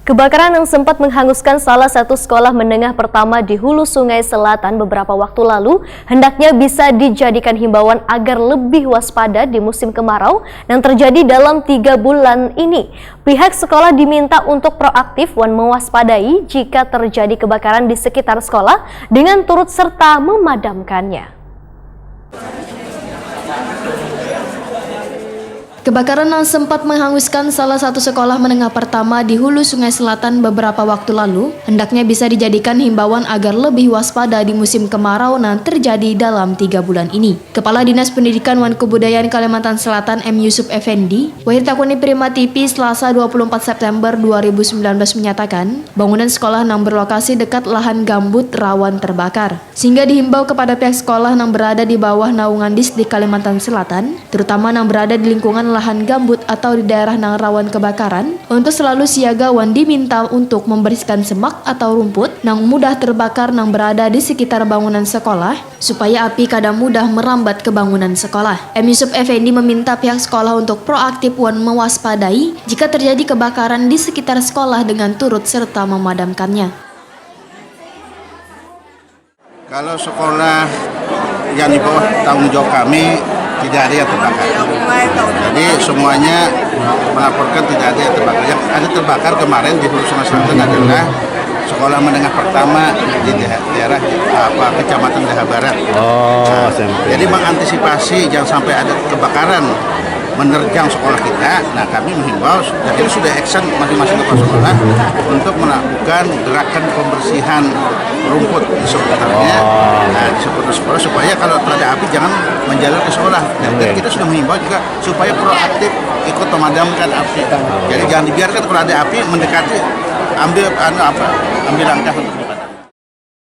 Kebakaran yang sempat menghanguskan salah satu sekolah menengah pertama di Hulu Sungai Selatan beberapa waktu lalu hendaknya bisa dijadikan himbauan agar lebih waspada di musim kemarau yang terjadi dalam 3 bulan ini. Pihak sekolah diminta untuk proaktif dan mewaspadai jika terjadi kebakaran di sekitar sekolah dengan turut serta memadamkannya. Kebakaran yang sempat menghanguskan salah satu sekolah menengah pertama di Hulu Sungai Selatan beberapa waktu lalu hendaknya bisa dijadikan himbauan agar lebih waspada di musim kemarau yang terjadi dalam 3 bulan ini. Kepala Dinas Pendidikan dan Kebudayaan Kalimantan Selatan M. Yusuf Effendi, Wahirtakuni Prima TV Selasa 24 September 2019 menyatakan bangunan sekolah yang berlokasi dekat lahan gambut rawan terbakar, sehingga dihimbau kepada pihak sekolah yang berada di bawah naungan Disdik Kalimantan Selatan, terutama yang berada di lingkungan lahan gambut atau di daerah yang rawan kebakaran, untuk selalu siaga dan diminta untuk membersihkan semak atau rumput yang mudah terbakar yang berada di sekitar bangunan sekolah supaya api kadang mudah merambat ke bangunan sekolah. M. Yusuf Effendi meminta pihak sekolah untuk proaktif dan mewaspadai jika terjadi kebakaran di sekitar sekolah dengan turut serta memadamkannya. Kalau sekolah yang di bawah tanggung jawab kami tidak ada yang terbakar. Jadi semuanya melaporkan tidak ada yang terbakar. Yang ada terbakar kemarin di Hulu Sungai Selatan adalah sekolah menengah pertama di daerah Kecamatan Daha Barat. Jadi mengantisipasi jangan sampai ada kebakaran menerjang sekolah kita. Nah, kami menghimbau, jadi sudah action masing-masing kepala sekolah untuk melakukan gerakan pembersihan rumput di sekitarnya, di sekitar sekolah, supaya kalau ada api jangan menjalar ke sekolah. Dan kita sudah menghimbau juga supaya proaktif ikut memadamkan api. Jadi jangan dibiarkan kalau ada api mendekati, ambil langkah untuk